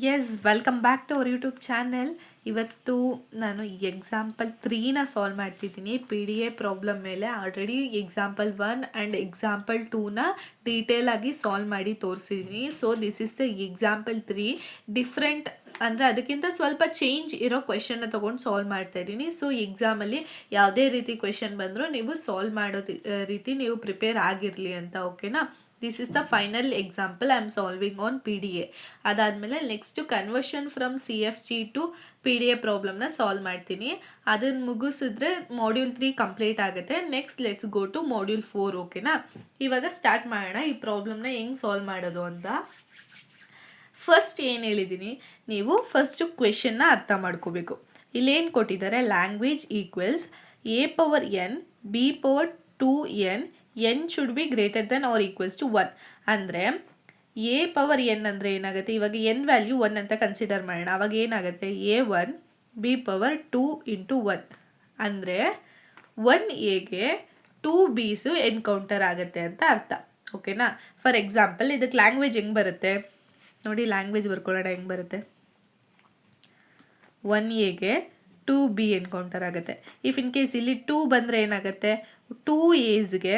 S welcome back to our YouTube channel. ಇವತ್ತು ನಾನು example 3ನ ಸಾಲ್ವ್ ಮಾಡ್ತಿದ್ದೀನಿ. ಪಿ ಡಿ ಎ ಪ್ರಾಬ್ಲಮ್ ಮೇಲೆ ಆಲ್ರೆಡಿ ಎಕ್ಸಾಂಪಲ್ 1 ಆ್ಯಂಡ್ ಎಕ್ಸಾಂಪಲ್ 2ನ ಡೀಟೇಲ್ ಆಗಿ ಸಾಲ್ವ್ ಮಾಡಿ ತೋರಿಸಿದ್ದೀನಿ. So this is the example 3. Different ಅಂದರೆ ಅದಕ್ಕಿಂತ ಸ್ವಲ್ಪ ಚೇಂಜ್ ಇರೋ ಕ್ವೆಶನ್ನ ತೊಗೊಂಡು ಸಾಲ್ವ್ ಮಾಡ್ತಾ ಇದ್ದೀನಿ. ಸೊ ಎಕ್ಸಾಮಲ್ಲಿ ಯಾವುದೇ ರೀತಿ ಕ್ವೆಶನ್ ಬಂದರೂ ನೀವು ಸಾಲ್ವ್ ಮಾಡೋ ರೀತಿ ನೀವು ಪ್ರಿಪೇರ್ ಆಗಿರಲಿ ಅಂತ. ಓಕೆನಾ? This is the final example I am solving on P D A. ಅದಾದಮೇಲೆ next conversion from C F G to P D A ಪ್ರಾಬ್ಲಮ್ನ ಸಾಲ್ವ್ ಮಾಡ್ತೀನಿ. ಅದನ್ನು ಮುಗಿಸಿದ್ರೆ ಮಾಡ್ಯೂಲ್ 3 ಕಂಪ್ಲೀಟ್ ಆಗುತ್ತೆ. Next let's go to module 4. ಓಕೆನಾ? ಇವಾಗ ಸ್ಟಾರ್ಟ್ ಮಾಡೋಣ ಈ ಪ್ರಾಬ್ಲಮ್ನ ಹೆಂಗೆ ಸಾಲ್ವ್ ಮಾಡೋದು ಅಂತ. ಫಸ್ಟ್ ಏನು ಹೇಳಿದ್ದೀನಿ, ನೀವು ಫಸ್ಟು ಕ್ವೆಶನ್ನ ಅರ್ಥ ಮಾಡ್ಕೋಬೇಕು. ಇಲ್ಲೇನು ಕೊಟ್ಟಿದ್ದಾರೆ, language equals a power N B power 2n n should be greater than or equals to 1. ಅಂದರೆ ಎ ಪವರ್ ಎನ್ ಅಂದರೆ ಏನಾಗುತ್ತೆ, ಇವಾಗ ಎನ್ ವ್ಯಾಲ್ಯೂ 1 ಅಂತ ಕನ್ಸಿಡರ್ ಮಾಡೋಣ. ಅವಾಗ ಏನಾಗುತ್ತೆ, A1 ಬಿ ಪವರ್ 2 ಇಂಟು 1 ಅಂದರೆ 1Aಗೆ 2Bಸು ಎನ್ಕೌಂಟರ್ ಆಗುತ್ತೆ ಅಂತ ಅರ್ಥ. ಓಕೆನಾ? ಫಾರ್ ಎಕ್ಸಾಂಪಲ್ ಇದಕ್ಕೆ ಲ್ಯಾಂಗ್ವೇಜ್ ಹೆಂಗೆ ಬರುತ್ತೆ ನೋಡಿ, ಲ್ಯಾಂಗ್ವೇಜ್ ಬರ್ಕೊಳ್ಳೋಣ. ಹೆಂಗೆ ಬರುತ್ತೆ, 1Aಗೆ 2B ಎನ್ಕೌಂಟರ್ ಆಗುತ್ತೆ. ಇಫ್ ಇನ್ ಕೇಸ್ ಇಲ್ಲಿ 2 ಬಂದರೆ ಏನಾಗುತ್ತೆ, 2Aಸ್ಗೆ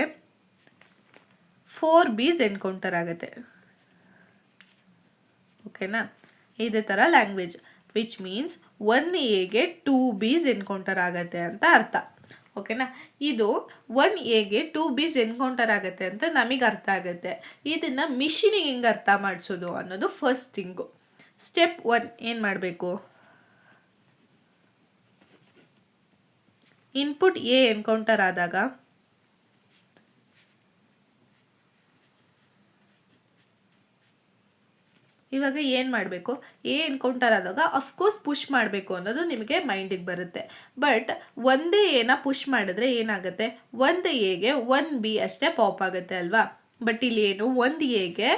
4Bs ಎನ್ಕೌಂಟರ್ ಆಗುತ್ತೆ. ಓಕೆನಾ? ಇದೇ ಥರ ಲ್ಯಾಂಗ್ವೇಜ್ ವಿಚ್ ಮೀನ್ಸ್ 1Aಗೆ 2Bs ಎನ್ಕೌಂಟರ್ ಆಗುತ್ತೆ ಅಂತ ಅರ್ಥ. ಓಕೆನಾ? ಇದು 1Aಗೆ 2Bs ಎನ್ಕೌಂಟರ್ ಆಗುತ್ತೆ ಅಂತ ನಮಗೆ ಅರ್ಥ ಆಗುತ್ತೆ. ಇದನ್ನು ಮಿಷಿನಿಗೆ ಹೆಂಗೆ ಅರ್ಥ ಮಾಡಿಸೋದು ಅನ್ನೋದು ಫಸ್ಟ್ ಥಿಂಗು. ಸ್ಟೆಪ್ 1 ಏನು ಮಾಡಬೇಕು, ಇನ್ಪುಟ್ ಎ ಎನ್ಕೌಂಟರ್ ಆದಾಗ ಇವಾಗ ಏನು ಮಾಡಬೇಕು, ಎ ಎನ್ಕೌಂಟರ್ ಆದಾಗ ಅಫ್ಕೋರ್ಸ್ ಪುಷ್ ಮಾಡಬೇಕು ಅನ್ನೋದು ನಿಮಗೆ ಮೈಂಡಿಗೆ ಬರುತ್ತೆ. ಬಟ್ ಒಂದೇ ಎನ ಪುಷ್ ಮಾಡಿದ್ರೆ ಏನಾಗುತ್ತೆ, ಒಂದು ಎಗೆ 1B ಅಷ್ಟೇ ಪಾಪ್ ಆಗುತ್ತೆ ಅಲ್ವಾ. ಬಟ್ ಇಲ್ಲಿ ಏನು, 1Aಗೆ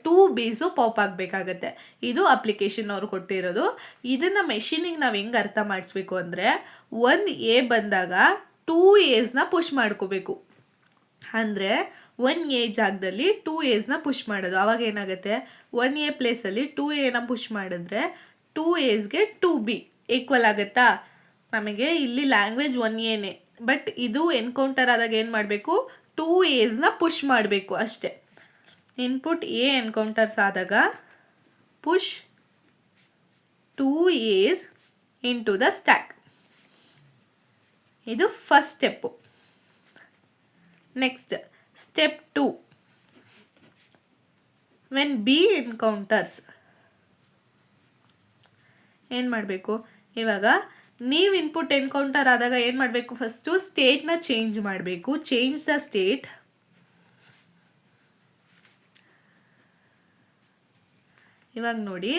2Bಸು ಪಾಪ್ ಆಗಬೇಕಾಗತ್ತೆ. ಇದು ಅಪ್ಲಿಕೇಶನ್ ಅವ್ರು ಕೊಟ್ಟಿರೋದು. ಇದನ್ನು ಮೆಷಿನಿಗೆ ನಾವು ಹೆಂಗೆ ಅರ್ಥ ಮಾಡಿಸ್ಬೇಕು ಅಂದರೆ, 1A ಬಂದಾಗ 2Asನ ಪುಷ್ ಮಾಡ್ಕೋಬೇಕು. ಅಂದರೆ 1A ಜಾಗದಲ್ಲಿ 2Asನ ಪುಷ್ ಮಾಡೋದು. ಅವಾಗ ಏನಾಗುತ್ತೆ, 1A ಪ್ಲೇಸಲ್ಲಿ 2Aನ ಪುಷ್ ಮಾಡಿದ್ರೆ 2Asಗೆ 2B ಈಕ್ವಲ್ ಆಗುತ್ತಾ. ನಮಗೆ ಇಲ್ಲಿ ಲ್ಯಾಂಗ್ವೇಜ್ 1Aನೇ, ಬಟ್ ಇದು ಎನ್ಕೌಂಟರ್ ಆದಾಗ ಏನು ಮಾಡಬೇಕು, 2Asನ ಪುಷ್ ಮಾಡಬೇಕು ಅಷ್ಟೇ. ಇನ್ಪುಟ್ ಎ ಎನ್ಕೌಂಟರ್ಸ್ ಆದಾಗ push 2As into the stack. ಇದು first step. Next step 2, when B encounters ಏನು ಮಾಡಬೇಕು, ಇವಾಗ ನೀವು ಇನ್ಪುಟ್ ಎನ್ಕೌಂಟರ್ ಆದಾಗ ಏನು ಮಾಡಬೇಕು, ಫಸ್ಟು ಸ್ಟೇಟ್ನ ಚೇಂಜ್ ಮಾಡಬೇಕು. Change the state. ಇವಾಗ ನೋಡಿ,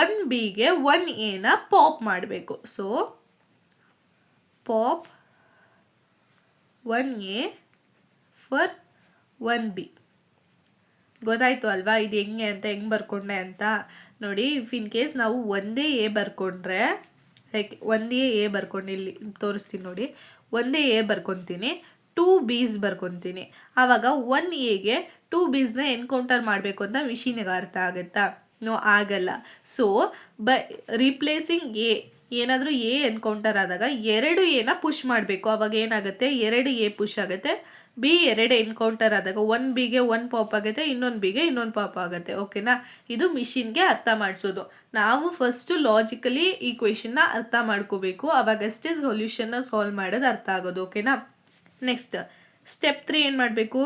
1Bಗೆ 1Aನ ಪಾಪ್ ಮಾಡಬೇಕು. So pop 1A for 1B. ಗೊತ್ತಾಯ್ತು ಅಲ್ವಾ ಇದು ಹೆಂಗೆ ಅಂತ, ಹೆಂಗೆ ಬರ್ಕೊಂಡೆ ಅಂತ. ನೋಡಿ, ಇಫ್ ಇನ್ ಕೇಸ್ ನಾವು ಒಂದೇ ಎ ಬರ್ಕೊಂಡ್ರೆ, ಲೈಕ್ ಒಂದೇ ಎ ಬರ್ಕೊಂಡು ಇಲ್ಲಿ ತೋರಿಸ್ತೀನಿ ನೋಡಿ, ಒಂದೇ ಎ ಬರ್ಕೊತೀನಿ, 2Bs ಬರ್ಕೊತೀನಿ. ಆವಾಗ 1Aಗೆ 2Bsನ ಎನ್ಕೌಂಟರ್ ಮಾಡಬೇಕು ಅಂತ ಮಿಷಿನಿಗೆ ಅರ್ಥ ಆಗುತ್ತಾ? ನೋ, ಆಗಲ್ಲ. ಸೊ ರೀಪ್ಲೇಸಿಂಗ್ ಎ, ಏನಾದರೂ ಎ ಎನ್ಕೌಂಟರ್ ಆದಾಗ 2Aನ ಪುಷ್ ಮಾಡಬೇಕು. ಅವಾಗ ಏನಾಗುತ್ತೆ, 2A ಪುಷ್ ಆಗುತ್ತೆ. ಬಿ 2 ಎನ್ಕೌಂಟರ್ ಆದಾಗ 1Bಗೆ 1 ಪಾಪ್ ಆಗುತ್ತೆ, ಇನ್ನೊಂದು Bಗೆ ಇನ್ನೊಂದು ಪಾಪ್ ಆಗುತ್ತೆ. ಓಕೆನಾ? ಇದು ಮಿಷಿನ್ಗೆ ಅರ್ಥ ಮಾಡಿಸೋದು. ನಾವು ಫಸ್ಟು ಲಾಜಿಕಲಿ ಈ ಕ್ವೆಶನ್ನ ಅರ್ಥ ಮಾಡ್ಕೋಬೇಕು, ಅವಾಗಷ್ಟೇ ಸೊಲ್ಯೂಷನ್ನ ಸಾಲ್ವ್ ಮಾಡೋದು ಅರ್ಥ ಆಗೋದು. ಓಕೆನಾ? ನೆಕ್ಸ್ಟ್ ಸ್ಟೆಪ್ 3 ಏನು ಮಾಡಬೇಕು,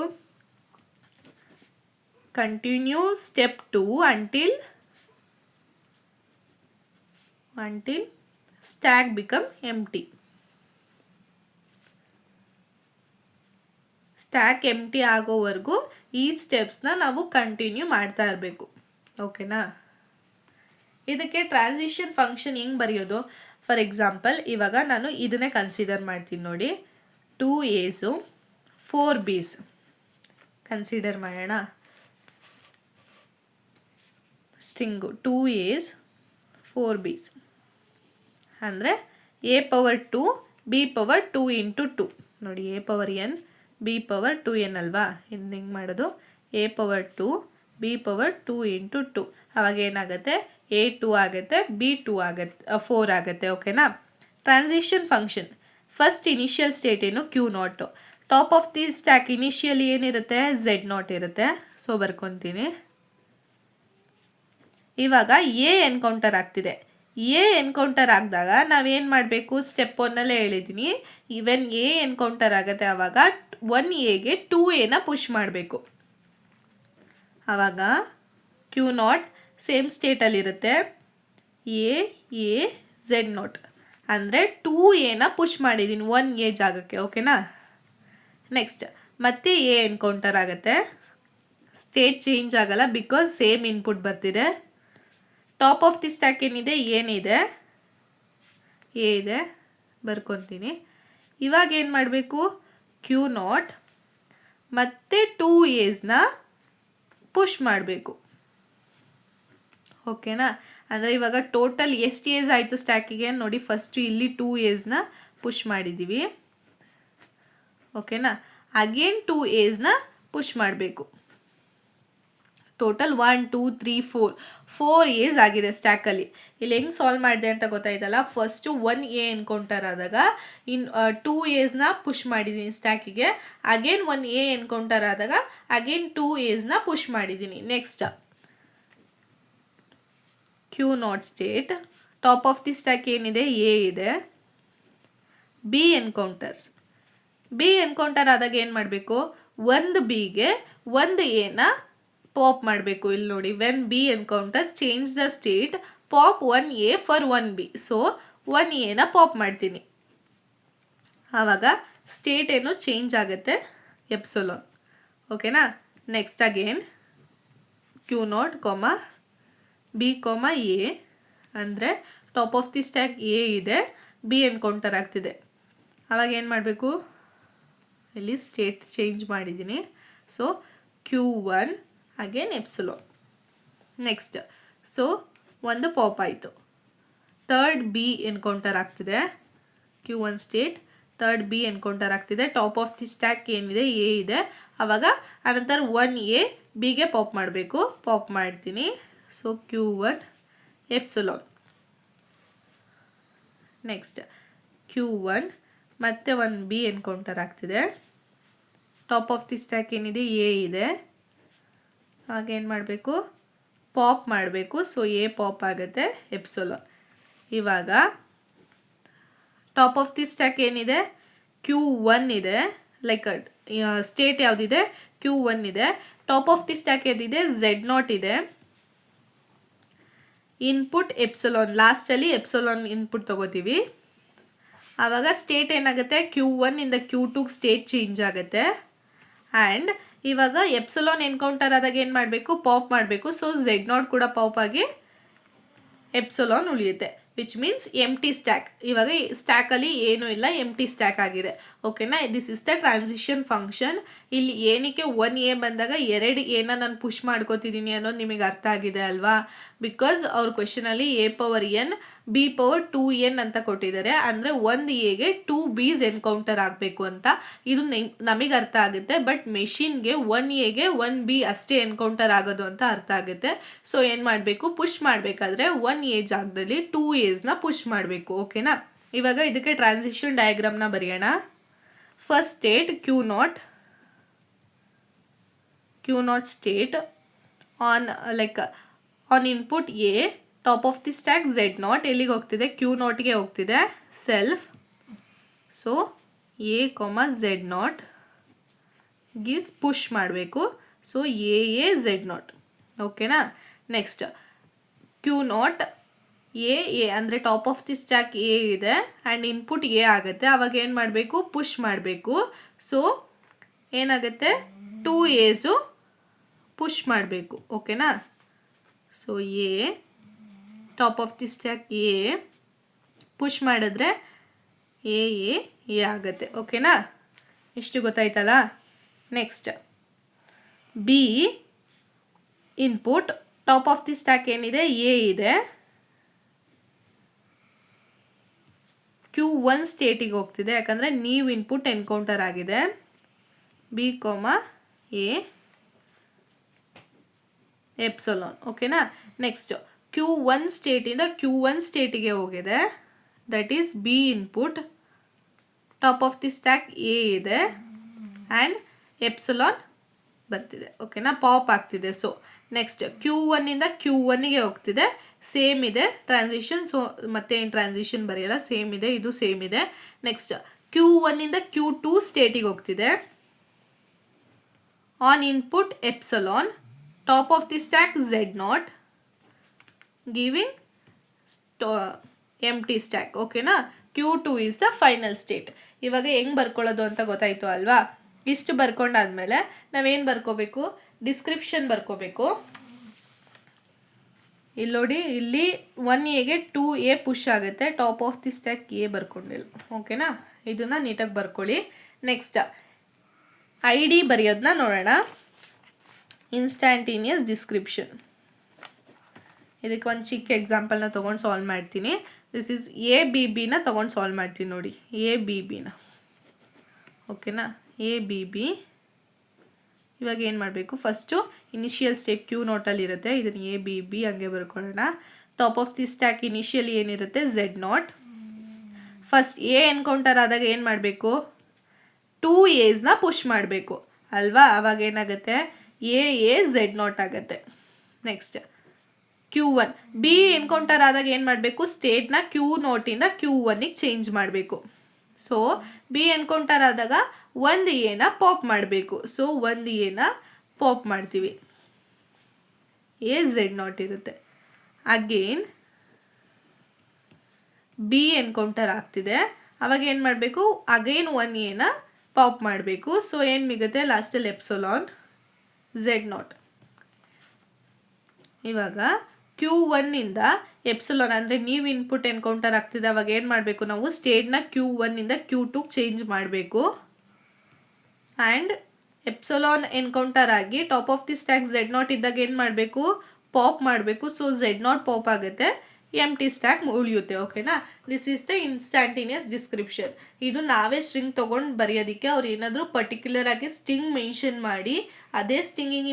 continue step 2 until stack become empty. Stack empty ಆಗೋವರೆಗೂ ಈ ಸ್ಟೆಪ್ಸ್ನ ನಾವು ಕಂಟಿನ್ಯೂ ಮಾಡ್ತಾ ಇರಬೇಕು. ಓಕೆನಾ? ಇದಕ್ಕೆ ಟ್ರಾನ್ಸಿಷನ್ ಫಂಕ್ಷನ್ ಹೆಂಗೆ ಬರೆಯೋದು, ಫಾರ್ ಎಕ್ಸಾಂಪಲ್ ಇವಾಗ ನಾನು ಇದನ್ನೇ ಕನ್ಸಿಡರ್ ಮಾಡ್ತೀನಿ ನೋಡಿ, 2Asು 4Bs ಕನ್ಸಿಡರ್ ಮಾಡೋಣ. ಸ್ಟ್ರಿಂಗು 2As 4Bs ಅಂದರೆ A power 2 B power 2 into 2. ನೋಡಿ, A power N B power 2n ಅಲ್ವಾ. ಇನ್ನು ಹೆಂಗೆ ಮಾಡೋದು, A power 2 B power 2 into 2. ಅವಾಗ ಏನಾಗುತ್ತೆ, ಎ 2 ಆಗುತ್ತೆ, ಬಿ 2 ಆಗುತ್ತೆ, 4 ಆಗುತ್ತೆ. ಓಕೆನಾ. Transition function first initial state ಏನು Q naught. Top of the stack initially ಏನಿರುತ್ತೆ ಝೆಡ್ ನಾಟ್ ಇರುತ್ತೆ. ಸೊ ಬರ್ಕೊತೀನಿ. ಇವಾಗ ಎ ಎನ್ಕೌಂಟರ್ ಆಗ್ತಿದೆ. ಎ ಎನ್ಕೌಂಟರ್ ಆಗಿದಾಗ ನಾವೇನು ಮಾಡಬೇಕು, ಸ್ಟೆಪ್ 1ಅಲ್ಲೇ ಹೇಳಿದ್ದೀನಿ, ಈವನ್ ಎ ಎನ್ಕೌಂಟರ್ ಆಗುತ್ತೆ ಆವಾಗ 1 ಎಗೆ 2 ಪುಷ್ ಮಾಡಬೇಕು. ಆವಾಗ ಕ್ಯೂ ನಾಟ್ ಸೇಮ್ ಸ್ಟೇಟಲ್ಲಿರುತ್ತೆ, ಎ ಝೆಡ್ ನಾಟ್ ಅಂದರೆ 2 ಪುಷ್ ಮಾಡಿದ್ದೀನಿ 1 ಜಾಗಕ್ಕೆ. ಓಕೆನಾ. ನೆಕ್ಸ್ಟ್ ಮತ್ತೆ ಎ ಎನ್ಕೌಂಟರ್ ಆಗುತ್ತೆ, ಸ್ಟೇಟ್ ಚೇಂಜ್ ಆಗಲ್ಲ ಬಿಕಾಸ್ ಸೇಮ್ ಇನ್ಪುಟ್ ಬರ್ತಿದೆ. ಟಾಪ್ ಆಫ್ ದಿ ಸ್ಟ್ಯಾಕ್ ಏನಿದೆ ಎ ಇದೆ, ಬರ್ಕೊತೀನಿ. ಇವಾಗ ಏನು ಮಾಡಬೇಕು, ಕ್ಯೂ ನಾಟ್ ಮತ್ತು 2 ಪುಷ್ ಮಾಡಬೇಕು. ಓಕೆನಾ. ಅಂದರೆ ಇವಾಗ ಟೋಟಲ್ ಎಷ್ಟು ಏಸ್ ಆಯಿತು ಸ್ಟ್ಯಾಕಿಗೆ ನೋಡಿ, ಫಸ್ಟು ಇಲ್ಲಿ 2 ಪುಷ್ ಮಾಡಿದ್ದೀವಿ. ಓಕೆನಾ. ಅಗೇನ್ 2 ಪುಷ್ ಮಾಡಬೇಕು. ಟೋಟಲ್ 1 2 3 4 ಆಗಿದೆ ಸ್ಟ್ಯಾಕಲ್ಲಿ. ಇಲ್ಲಿ ಹೆಂಗೆ ಸಾಲ್ವ್ ಮಾಡಿದೆ ಅಂತ ಗೊತ್ತಾಯ್ತಲ್ಲ. ಫಸ್ಟು 1 ಎನ್ಕೌಂಟರ್ ಆದಾಗ 2 ಪುಷ್ ಮಾಡಿದ್ದೀನಿ ಸ್ಟ್ಯಾಕಿಗೆ. ಅಗೇನ್ 1 ಎನ್ಕೌಂಟರ್ ಆದಾಗ ಅಗೇನ್ 2 ಪುಷ್ ಮಾಡಿದ್ದೀನಿ. Next Q naught state, top of the stack ಏನಿದೆ ಎ ಇದೆ, ಬಿ ಎನ್ಕೌಂಟರ್ ಆದಾಗ ಏನು ಮಾಡಬೇಕು, ಒಂದು ಬಿಗೆ 1 ಪಾಪ್ ಮಾಡಬೇಕು. ಇಲ್ಲಿ ನೋಡಿ, when B encounter change the state pop 1 for 1 so 1 pop ಮಾಡ್ತೀನಿ. ಆವಾಗ ಸ್ಟೇಟ್ ಏನು ಚೇಂಜ್ ಆಗುತ್ತೆ ಎಪ್ಸಿಲಾನ್. ಓಕೆನಾ. Next again Q naught B A ಅಂದರೆ top of the stack A ಇದೆ, ಬಿ ಎನ್ಕೌಂಟರ್ ಆಗ್ತಿದೆ. ಆವಾಗ ಏನು ಮಾಡಬೇಕು, ಇಲ್ಲಿ ಸ್ಟೇಟ್ ಚೇಂಜ್ ಮಾಡಿದ್ದೀನಿ. So Q1 again epsilon. Next so ಒಂದು ಪಾಪ್ ಆಯಿತು. ಥರ್ಡ್ ಬಿ ಎನ್ಕೌಂಟರ್ ಆಗ್ತಿದೆ, Q1 state, third B encounter ಆಗ್ತಿದೆ. ಟಾಪ್ ಆಫ್ ದಿ ಸ್ಟ್ಯಾಕ್ ಏನಿದೆ ಎ ಇದೆ, ಆವಾಗ ಅನಂತರ 1 ಬಿಗೆ ಪಾಪ್ ಮಾಡಬೇಕು. ಪಾಪ್ ಮಾಡ್ತೀನಿ. So Q1 epsilon. Next Q1 ಮತ್ತೆ 1 ಬಿ ಎನ್ಕೌಂಟರ್ ಆಗ್ತಿದೆ. ಟಾಪ್ ಆಫ್ ದಿ ಸ್ಟ್ಯಾಕ್ ಏನಿದೆ ಎ ಇದೆ, ಹಾಗೇನು ಮಾಡಬೇಕು, ಪಾಪ್ ಮಾಡಬೇಕು. ಸೊ ಎ ಪಾಪ್ ಆಗುತ್ತೆ ಎಪ್ಸಿಲಾನ್. ಇವಾಗ ಟಾಪ್ ಆಫ್ ದಿ ಸ್ಟ್ಯಾಕ್ ಏನಿದೆ Q1 ಇದೆ, ಲೈಕ್ ಸ್ಟೇಟ್ ಯಾವುದಿದೆ Q1 ಇದೆ. ಟಾಪ್ ಆಫ್ ದಿ ಸ್ಟ್ಯಾಕ್ ಏನಿದೆ ಝೆಡ್ ನಾಟ್ ಇದೆ. ಇನ್ಪುಟ್ ಎಪ್ಸಿಲಾನ್, ಲಾಸ್ಟಲ್ಲಿ ಎಪ್ಸಿಲಾನ್ ಇನ್ಪುಟ್ ತೊಗೋತೀವಿ. ಆವಾಗ ಸ್ಟೇಟ್ ಏನಾಗುತ್ತೆ, Q1 ಇಂದ Q2 ಸ್ಟೇಟ್ ಚೇಂಜ್ ಆಗುತ್ತೆ. ಆ್ಯಂಡ್ ಇವಾಗ ಎಪ್ಸಿಲಾನ್ ಎನ್ಕೌಂಟರ್ ಆದಾಗ ಏನು ಮಾಡಬೇಕು, ಪಾಪ್ ಮಾಡಬೇಕು. ಸೊ ಝೆಡ್ ನಾಟ್ ಕೂಡ ಪಾಪ್ ಆಗಿ ಎಪ್ಸಿಲಾನ್ ಉಳಿಯುತ್ತೆ, ವಿಚ್ ಮೀನ್ಸ್ ಎಂಟಿ ಸ್ಟ್ಯಾಕ್. ಇವಾಗ ಸ್ಟ್ಯಾಕಲ್ಲಿ ಏನೂ ಇಲ್ಲ, ಎಂಟಿ ಸ್ಟ್ಯಾಕ್ ಆಗಿದೆ. ಓಕೆನಾ. This is the transition function. ಇಲ್ಲಿ ಏನಕ್ಕೆ 1 ಬಂದಾಗ 2 ನಾನು ಪುಷ್ ಮಾಡ್ಕೋತಿದ್ದೀನಿ ಅನ್ನೋದು ನಿಮಗೆ ಅರ್ಥ ಆಗಿದೆ ಅಲ್ವಾ. ಬಿಕಾಸ್ ಅವ್ರ ಕ್ವೆಶನಲ್ಲಿ A power N B power 2n ಅಂತ ಕೊಟ್ಟಿದ್ದಾರೆ. ಅಂದರೆ 1 ಎಗೆ 2 B's ಎನ್ಕೌಂಟರ್ ಆಗಬೇಕು ಅಂತ. ಇದು ನಮಗೆ ಅರ್ಥ ಆಗುತ್ತೆ. ಬಟ್ ಮೆಷಿನ್ಗೆ 1 ಎಗೆ 1 B ಅಷ್ಟೇ ಎನ್ಕೌಂಟರ್ ಆಗೋದು ಅಂತ ಅರ್ಥ ಆಗುತ್ತೆ. ಸೊ ಏನು ಮಾಡಬೇಕು, ಪುಷ್ ಮಾಡಬೇಕಾದ್ರೆ 1 ಜಾಗದಲ್ಲಿ 2 ಪುಷ್ ಮಾಡಬೇಕು. ಓಕೆನಾ. ಇವಾಗ ಇದಕ್ಕೆ ಟ್ರಾನ್ಸಿಷನ್ ಡಯಾಗ್ರಾಮ್ನ ಬರೆಯೋಣ. First state Q naught state on input A, top of the stack Z naught ಎಲ್ಲಿಗೆ ಹೋಗ್ತಿದೆ, ಕ್ಯೂ ನಾಟ್ಗೆ ಹೋಗ್ತಿದೆ, self. So A Z naught gives push ಮಾಡಬೇಕು. So A Z naught. ಓಕೆನಾ. ನೆಕ್ಸ್ಟ್ ಕ್ಯೂ ನಾಟ್ ಎ ಅಂದರೆ top of the stack A ಇದೆ and input A ಆಗುತ್ತೆ. ಆವಾಗ ಏನು ಮಾಡಬೇಕು, ಪುಷ್ ಮಾಡಬೇಕು. ಸೊ ಏನಾಗುತ್ತೆ, 2 ಪುಷ್ ಮಾಡಬೇಕು. ಓಕೆನಾ. So A top of the stack A push ಮಾಡಿದ್ರೆ ಎ ಆಗುತ್ತೆ. ಓಕೆನಾ. ಇಷ್ಟು ಗೊತ್ತಾಯ್ತಲ್ಲ. Next B input, top of the stack ಏನಿದೆ ಎ ಇದೆ, Q1 ಸ್ಟೇಟಿಗೆ ಹೋಗ್ತಿದೆ ಯಾಕಂದರೆ ನೀವು ಇನ್ಪುಟ್ ಎನ್ಕೌಂಟರ್ ಆಗಿದೆ. B A epsilon. ಓಕೆನಾ. ನೆಕ್ಸ್ಟ್ Q1 ಸ್ಟೇಟಿಂದ Q1 ಸ್ಟೇಟಿಗೆ ಹೋಗಿದೆ, that is B input. Top of the stack A ಇದೆ ಆ್ಯಂಡ್ ಎಪ್ಸಿಲಾನ್ ಬರ್ತಿದೆ. ಓಕೆನಾ, ಪಾಪ್ ಆಗ್ತಿದೆ. ಸೊ ನೆಕ್ಸ್ಟ್ Q1 ಇಂದ Q1ಗೆ ಹೋಗ್ತಿದೆ, ಸೇಮ್ ಇದೆ ಟ್ರಾನ್ಸಿಷನ್. ಸೊ ಮತ್ತೆ ಏನು ಟ್ರಾನ್ಸಿಷನ್ ಬರೆಯಲ್ಲ, ಸೇಮ್ ಇದೆ, ಇದು ಸೇಮ್ ಇದೆ. ನೆಕ್ಸ್ಟ್ Q1 ಇಂದ Q2 ಸ್ಟೇಟಿಗೆ ಹೋಗ್ತಿದೆ. On input epsilon, top of the stack Z0, giving empty stack. ಓಕೆನಾ, Q2 is the final state. ಇವಾಗ ಹೆಂಗೆ ಬರ್ಕೊಳ್ಳೋದು ಅಂತ ಗೊತ್ತಾಯ್ತು ಅಲ್ವಾ? ಇಷ್ಟು ಬರ್ಕೊಂಡಾದ್ಮೇಲೆ ನಾವೇನು ಬರ್ಕೋಬೇಕು? ಡಿಸ್ಕ್ರಿಪ್ಷನ್ ಬರ್ಕೋಬೇಕು. ಇಲ್ಲಿ ನೋಡಿ, ಇಲ್ಲಿ 1Aಗೆ 2A ಪುಷ್ ಆಗುತ್ತೆ, top of the stack A ಬರ್ಕೊಂಡಿಲ್ಲ. ಓಕೆನಾ, ಇದನ್ನ ನೀಟಾಗಿ ಬರ್ಕೊಳ್ಳಿ. ನೆಕ್ಸ್ಟ್ ID ಬರೆಯೋದನ್ನ ನೋಡೋಣ. Instantaneous description. ಇದಕ್ಕೆ ಒಂದು ಚಿಕ್ಕ ಎಕ್ಸಾಂಪಲ್ನ ತೊಗೊಂಡು ಸಾಲ್ವ್ ಮಾಡ್ತೀನಿ. ದಿಸ್ ಈಸ್ ABBನ ತೊಗೊಂಡು ಸಾಲ್ವ್ ಮಾಡ್ತೀನಿ ನೋಡಿ, ABBನ. ಓಕೆನಾ, ABB. ಇವಾಗ ಏನು ಮಾಡಬೇಕು? ಫಸ್ಟು ಇನಿಷಿಯಲ್ ಸ್ಟೇಟ್ Q0 ಇರುತ್ತೆ, ಇದನ್ನು ABB ಹಂಗೆ ಬರ್ಕೊಳ್ಳೋಣ. Top of the stack initially ಏನಿರುತ್ತೆ? Z0. ಫಸ್ಟ್ ಎ ಎನ್ಕೌಂಟರ್ ಆದಾಗ ಏನು ಮಾಡಬೇಕು? 2Aಸ್ನ ಪುಷ್ ಮಾಡಬೇಕು ಅಲ್ವಾ? ಅವಾಗ ಏನಾಗುತ್ತೆ? A Z0 ಆಗುತ್ತೆ. Next Q1. ಬಿ ಎನ್ಕೌಂಟರ್ ಆದಾಗ ಏನು ಮಾಡಬೇಕು? ಸ್ಟೇಟ್ನ Q0 ಇಂದ Q1ಗೆ ಚೇಂಜ್ ಮಾಡಬೇಕು. ಸೊ ಬಿ ಎನ್ಕೌಂಟರ್ ಆದಾಗ 1Aನ ಪಾಪ್ ಮಾಡಬೇಕು. ಸೊ 1Aನ ಪಾಪ್ ಮಾಡ್ತೀವಿ, A Z0 ಇರುತ್ತೆ. ಅಗೇನ್ ಬಿ ಎನ್ಕೌಂಟರ್ ಆಗ್ತಿದೆ, ಅವಾಗ ಏನು ಮಾಡಬೇಕು? ಅಗೇನ್ 1Aನ ಪಾಪ್ ಮಾಡಬೇಕು. ಸೊ ಏನು ಮಿಗುತ್ತೆ? ಲಾಸ್ಟಲ್ಲಿ ಎಪ್ಸಿಲಾನ್ Z0. ಇವಾಗ Q1 ಇಂದ ಎಪ್ಸಿಲಾನ್ ಅಂದರೆ ನೀವು ಇನ್ಪುಟ್ ಎನ್ಕೌಂಟರ್ ಆಗ್ತಿದೆ, ಅವಾಗ ಏನು ಮಾಡಬೇಕು? ನಾವು ಸ್ಟೇಟ್ನ Q1 ಇಂದ Q2 ಚೇಂಜ್ ಮಾಡಬೇಕು. ಆ್ಯಂಡ್ ಎಪ್ಸಿಲಾನ್ ಎನ್ಕೌಂಟರ್ ಆಗಿ top of the stack Z0 ಇದ್ದಾಗ ಏನು ಮಾಡಬೇಕು? ಪಾಪ್ ಮಾಡಬೇಕು. ಸೊ Z0 ಪಾಪ್ ಆಗುತ್ತೆ, ಎಂಟಿ ಸ್ಟ್ಯಾಕ್ ಉಳಿಯುತ್ತೆ. ಓಕೆನಾ, ದಿಸ್ ಈಸ್ ದ ಇನ್ಸ್ಟ್ಯಾಂಟೇನಿಯಸ್ ಡಿಸ್ಕ್ರಿಪ್ಷನ್. ಇದು ನಾವೇ ಸ್ಟ್ರಿಂಗ್ ತೊಗೊಂಡು ಬರೆಯೋದಕ್ಕೆ ಅವ್ರು ಏನಾದರೂ ಪರ್ಟಿಕ್ಯುಲರ್ ಆಗಿ ಸ್ಟ್ರಿಂಗ್ ಮೆನ್ಷನ್ ಮಾಡಿ ಅದೇ ಸ್ಟ್ರಿಂಗಿಗೆ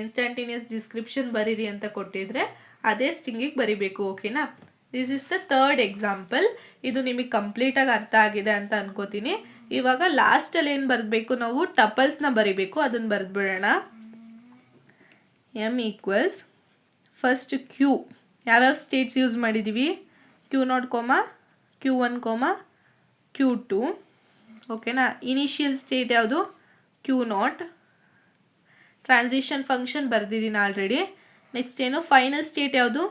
ಇನ್ಸ್ಟ್ಯಾಂಟೇನಿಯಸ್ ಡಿಸ್ಕ್ರಿಪ್ಷನ್ ಬರೀರಿ ಅಂತ ಕೊಟ್ಟಿದ್ರೆ ಅದೇ ಸ್ಟ್ರಿಂಗಿಗೆ ಬರಿಬೇಕು. ಓಕೆನಾ, this is the third example. ಇದು ನಿಮಗೆ ಕಂಪ್ಲೀಟಾಗಿ ಅರ್ಥ ಆಗಿದೆ ಅಂತ ಅನ್ಕೋತೀನಿ. ಇವಾಗ ಲಾಸ್ಟಲ್ಲಿ ಏನು ಬರಬೇಕು? ನಾವು ಟಪಲ್ಸ್ನ ಬರಿಬೇಕು, ಅದನ್ನು ಬರೆದ್ಬಿಡೋಣ. M equals first Q. ಯಾವ್ಯಾವ ಸ್ಟೇಟ್ಸ್ ಯೂಸ್ ಮಾಡಿದ್ದೀವಿ? Q0, Q1, Q2. ಓಕೆನಾ, ಇನಿಷಿಯಲ್ ಸ್ಟೇಟ್ ಯಾವುದು? Q0. ಟ್ರಾನ್ಸಿಷನ್ ಫಂಕ್ಷನ್ ಬರೆದಿದ್ದೀನಿ ಆಲ್ರೆಡಿ. ನೆಕ್ಸ್ಟ್ ಏನು? ಫೈನಲ್ ಸ್ಟೇಟ್ ಯಾವುದು?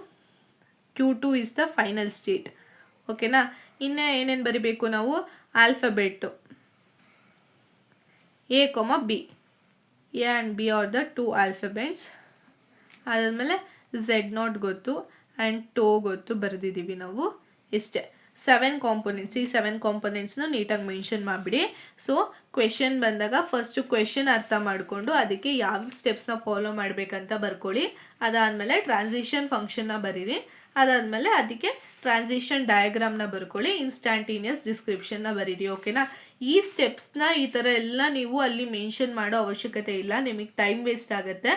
Q2 is the final state. ಓಕೆನಾ, ಇನ್ನೇ ಏನೇನು ಬರಿಬೇಕು ನಾವು? ಆಲ್ಫಾಬೆಟ್ಟು A, B. A and B are the 2 alphabets. ಅದಾದಮೇಲೆ Z0 ಗೊತ್ತು ಆ್ಯಂಡ್ ಟೋ ಗೊತ್ತು, ಬರೆದಿದ್ದೀವಿ ನಾವು. ಇಷ್ಟೇ 7 ಕಾಂಪೊನೆಂಟ್ಸ್. ಈ 7 ಕಾಂಪೊನೆಂಟ್ಸ್ನ ನೀಟಾಗಿ ಮೆನ್ಷನ್ ಮಾಡಿಬಿಡಿ. ಸೊ ಕ್ವೆಶನ್ ಬಂದಾಗ ಫಸ್ಟು ಕ್ವೆಶನ್ ಅರ್ಥ ಮಾಡಿಕೊಂಡು ಅದಕ್ಕೆ ಯಾವ ಸ್ಟೆಪ್ಸ್ನ ಫಾಲೋ ಮಾಡಬೇಕಂತ ಬರ್ಕೊಳ್ಳಿ. ಅದಾದಮೇಲೆ ಟ್ರಾನ್ಸಿಷನ್ ಫಂಕ್ಷನ್ನ ಬರೀರಿ. ಅದಾದಮೇಲೆ ಅದಕ್ಕೆ ಟ್ರಾನ್ಸಿಷನ್ ಡಯಾಗ್ರಾಮ್ನ ಬರ್ಕೊಳ್ಳಿ, ಇನ್ಸ್ಟ್ಯಾಂಟೇನಿಯಸ್ ಡಿಸ್ಕ್ರಿಪ್ಷನ್ನ ಬರೀರಿ. ಓಕೆನಾ, ಈ ಸ್ಟೆಪ್ಸ್ನ ಈ ಥರ ಎಲ್ಲ ನೀವು ಅಲ್ಲಿ ಮೆನ್ಷನ್ ಮಾಡೋ ಅವಶ್ಯಕತೆ ಇಲ್ಲ, ನಿಮಗೆ ಟೈಮ್ ವೇಸ್ಟ್ ಆಗುತ್ತೆ.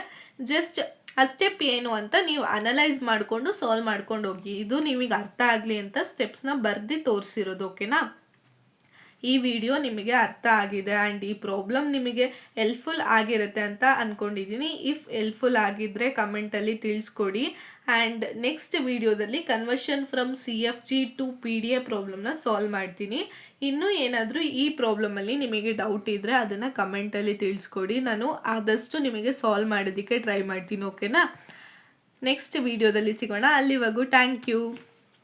ಜಸ್ಟ್ ಆ ಸ್ಟೆಪ್ ಏನು ಅಂತ ನೀವು ಅನಲೈಸ್ ಮಾಡಿಕೊಂಡು ಸಾಲ್ವ್ ಮಾಡ್ಕೊಂಡು ಹೋಗಿ. ಇದು ನಿಮಗೆ ಅರ್ಥ ಆಗಲಿ ಅಂತ ಸ್ಟೆಪ್ಸ್ನ ಬರೆದು ತೋರಿಸಿರೋದು. ಓಕೆನಾ, ಈ ವಿಡಿಯೋ ನಿಮಗೆ ಅರ್ಥ ಆಗಿದೆ ಆ್ಯಂಡ್ ಈ ಪ್ರಾಬ್ಲಮ್ ನಿಮಗೆ ಹೆಲ್ಪ್ಫುಲ್ ಆಗಿರುತ್ತೆ ಅಂತ ಅಂದ್ಕೊಂಡಿದ್ದೀನಿ. ಇಫ್ ಹೆಲ್ಪ್ಫುಲ್ ಆಗಿದ್ದರೆ ಕಮೆಂಟಲ್ಲಿ ತಿಳಿಸ್ಕೊಡಿ. ಆ್ಯಂಡ್ ನೆಕ್ಸ್ಟ್ ವಿಡಿಯೋದಲ್ಲಿ conversion from CFG to PDA ಪ್ರಾಬ್ಲಮ್ನ ಸಾಲ್ವ್ ಮಾಡ್ತೀನಿ. ಇನ್ನೂ ಏನಾದರೂ ಈ ಪ್ರಾಬ್ಲಮಲ್ಲಿ ನಿಮಗೆ ಡೌಟ್ ಇದ್ದರೆ ಅದನ್ನು ಕಮೆಂಟಲ್ಲಿ ತಿಳಿಸ್ಕೊಡಿ, ನಾನು ಆದಷ್ಟು ನಿಮಗೆ ಸಾಲ್ವ್ ಮಾಡೋದಕ್ಕೆ ಟ್ರೈ ಮಾಡ್ತೀನಿ. ಓಕೆನಾ, ನೆಕ್ಸ್ಟ್ ವಿಡಿಯೋದಲ್ಲಿ ಸಿಗೋಣ. ಅಲ್ಲಿವರೆಗೂ thank you.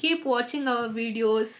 Keep watching our videos.